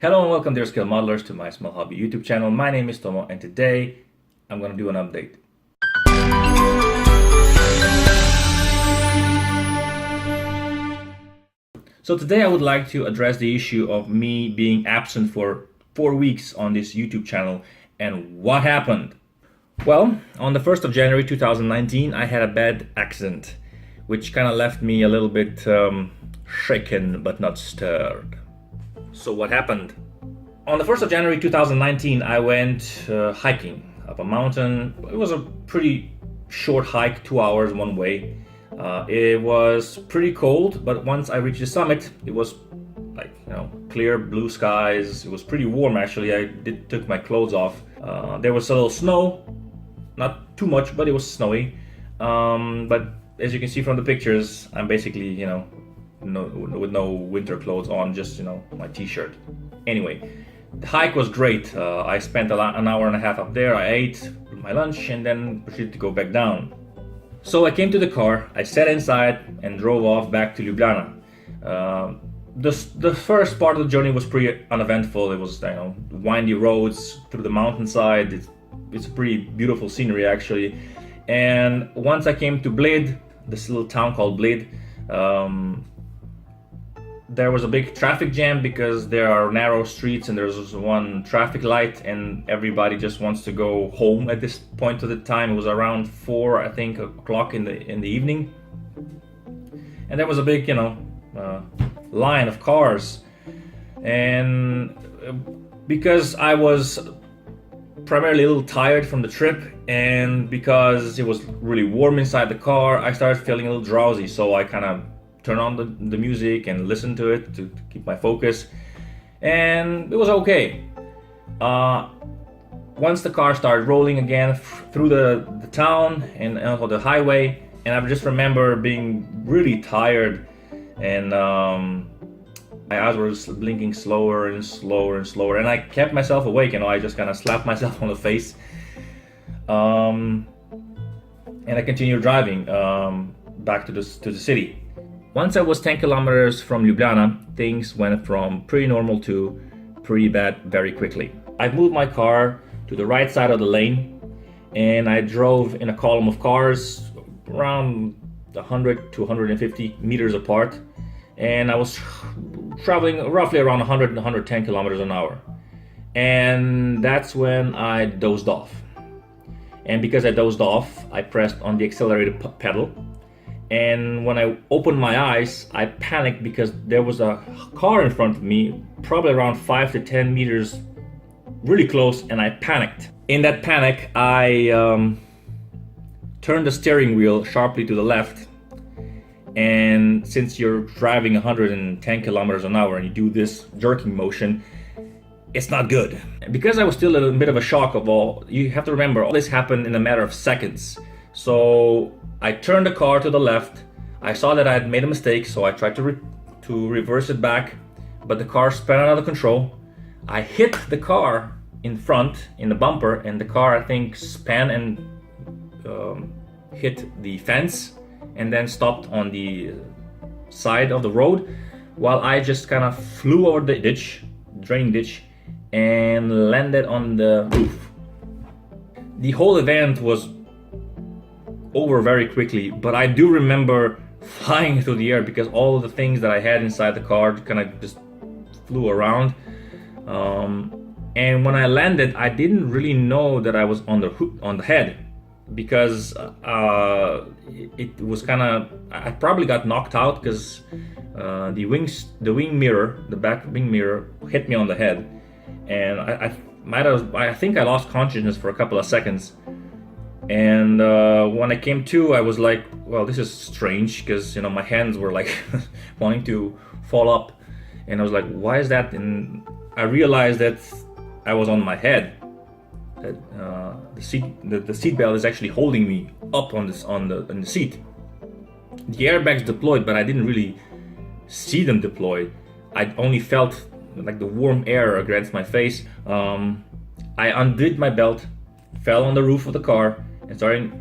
Hello and welcome dear skill modelers to my small hobby YouTube channel. My name is Tomo and today I'm going to do an update. So today I would like to address the issue of me being absent for 4 weeks on this YouTube channel and what happened. Well, on the 1st of January 2019 I had a bad accident which kind of left me a little bit shaken but not stirred. So what happened? On the 1st of January 2019, I went hiking up a mountain. It was a pretty short hike, 2 hours one way. It was pretty cold, but once I reached the summit, it was like, clear blue skies. It was pretty warm actually. I took my clothes off. There was a little snow, not too much, but it was snowy. But as you can see from the pictures, I'm basically, with no winter clothes on, just my t-shirt. Anyway, the hike was great. I spent an hour and a half up there. I ate my lunch and then proceeded to go back down. So I came to the car, I sat inside and drove off back to Ljubljana. The first part of the journey was pretty uneventful. It was windy roads through the mountainside. It's a pretty beautiful scenery actually. And once I came to Bled, this little town called Bled, there was a big traffic jam because there are narrow streets and there's one traffic light and everybody just wants to go home at this point of the time. It was around 4, I think, o'clock in the evening. And there was a big, line of cars. And because I was primarily a little tired from the trip and because it was really warm inside the car, I started feeling a little drowsy. So I kind of turn on the music and listen to it to keep my focus, and it was okay. Once the car started rolling again through the town and onto the highway, and I just remember being really tired, and my eyes were just blinking slower and slower and slower, and I kept myself awake. I just kind of slapped myself on the face, and I continued driving back to the city. Once I was 10 kilometers from Ljubljana, things went from pretty normal to pretty bad very quickly. I moved my car to the right side of the lane and I drove in a column of cars around 100 to 150 meters apart, and I was traveling roughly around 100 to 110 kilometers an hour. And that's when I dozed off. And because I dozed off, I pressed on the accelerated pedal. And when I opened my eyes, I panicked because there was a car in front of me, probably around 5 to 10 meters, really close, and I panicked. In that panic, I turned the steering wheel sharply to the left. And since you're driving 110 kilometers an hour and you do this jerking motion, it's not good. Because I was still in a bit of a shock of all, you have to remember, all this happened in a matter of seconds. So I turned the car to the left. I saw that I had made a mistake, so I tried to reverse it back, but the car spun out of control. I hit the car in front, in the bumper, and the car, I think, span and hit the fence and then stopped on the side of the road, while I just kind of flew over the drain ditch, and landed on the roof. The whole event was over very quickly, but I do remember flying through the air because all of the things that I had inside the car kind of just flew around. And when I landed, I didn't really know that I was on the head, because it was kind of, I probably got knocked out because the wing mirror, the back wing mirror, hit me on the head, and I think I lost consciousness for a couple of seconds. And when I came to, I was like, well, this is strange, because my hands were like wanting to fall up, and I was like, why is that? And I realized that I was on my head, that the seat belt is actually holding me up on the seat. The airbags deployed, but I didn't really see them deployed. I only felt like the warm air against my face. I undid my belt, fell on the roof of the car, and started,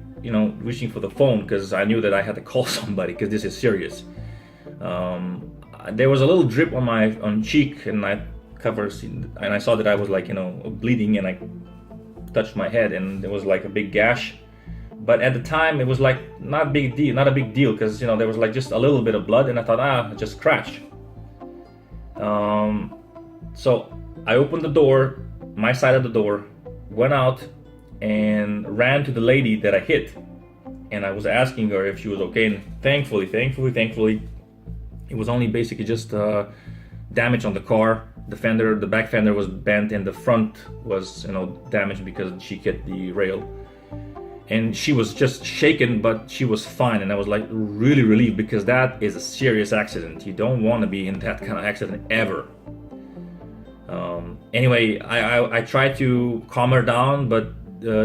reaching for the phone because I knew that I had to call somebody because this is serious. There was a little drip on cheek, and I covers, and I saw that I was like, bleeding, and I touched my head, and there was like a big gash. But at the time, it was like not a big deal, because there was like just a little bit of blood, and I thought, I just scratched. So I opened the door, my side of the door, went out, and ran to the lady that I hit, and I was asking her if she was okay. And thankfully, it was only basically just damage on the car. The back fender was bent, and the front was damaged because she hit the rail. And she was just shaken, but she was fine, and I was like really relieved, because that is a serious accident. You don't want to be in that kind of accident ever. Anyway, I tried to calm her down, but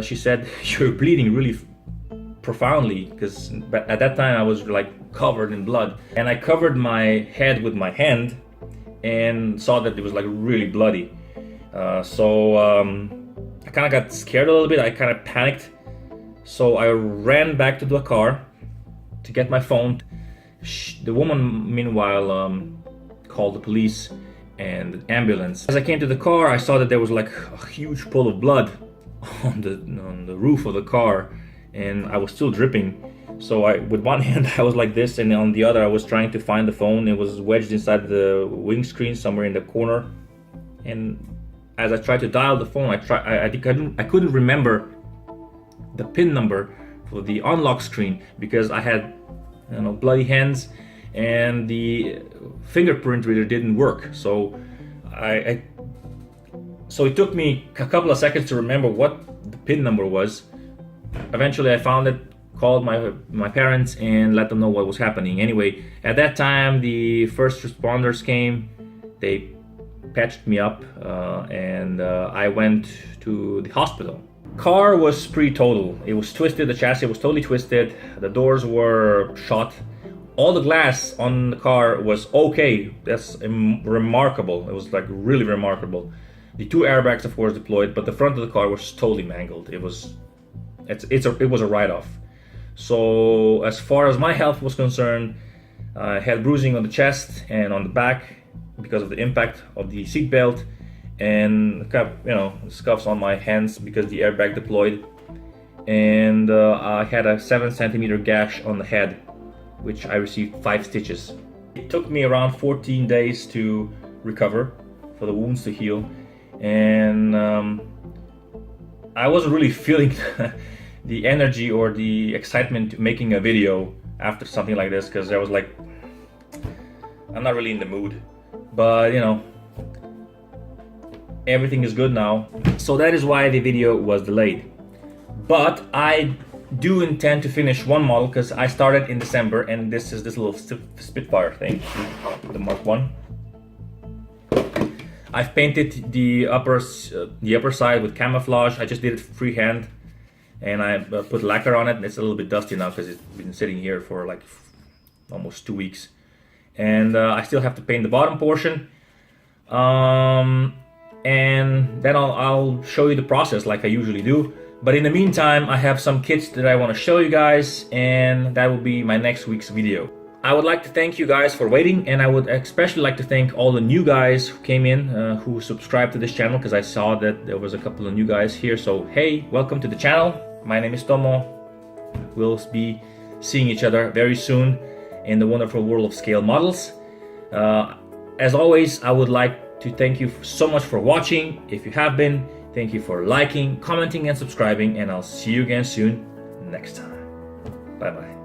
she said, "You're bleeding really profoundly," because at that time I was like covered in blood, and I covered my head with my hand and saw that it was like really bloody. So I kind of got scared a little bit. I kind of panicked. So I ran back to the car to get my phone. The woman, meanwhile, called the police and the ambulance. As I came to the car, I saw that there was like a huge pool of blood on the roof of the car, and I was still dripping. So with one hand I was like this, and on the other I was trying to find the phone. It was wedged inside the windscreen somewhere in the corner. And as I tried to dial the phone, I couldn't remember the PIN number for the unlock screen, because I had bloody hands, and the fingerprint reader didn't work. So so it took me a couple of seconds to remember what the PIN number was. Eventually I found it, called my parents, and let them know what was happening. Anyway, at that time the first responders came. They patched me up, and I went to the hospital. Car was pretty total. It was twisted. The chassis was totally twisted. The doors were shot. All the glass on the car was okay. That's remarkable. It was like really remarkable. The two airbags, of course, deployed, but the front of the car was totally mangled. It was a write-off. So as far as my health was concerned, I had bruising on the chest and on the back because of the impact of the seat belt, and scuffs on my hands because the airbag deployed, and I had a 7-centimeter gash on the head, which I received 5 stitches. It took me around 14 days to recover, for the wounds to heal, and I wasn't really feeling the energy or the excitement making a video after something like this, because I was like, I'm not really in the mood. But everything is good now. So that is why the video was delayed. But I do intend to finish one model, because I started in December, and this is this little Spitfire thing, the Mark 1. I've painted the upper side with camouflage. I just did it freehand, and I put lacquer on it. It's a little bit dusty now because it's been sitting here for like almost 2 weeks. And I still have to paint the bottom portion. And then I'll show you the process like I usually do. But in the meantime, I have some kits that I want to show you guys, and that will be my next week's video. I would like to thank you guys for waiting, and I would especially like to thank all the new guys who came in, who subscribed to this channel, because I saw that there was a couple of new guys here. So hey, welcome to the channel. My name is Tomo. We'll be seeing each other very soon in the wonderful world of scale models. As always, I would like to thank you so much for watching. If you have been, thank you for liking, commenting, and subscribing, and I'll see you again soon next time. Bye bye.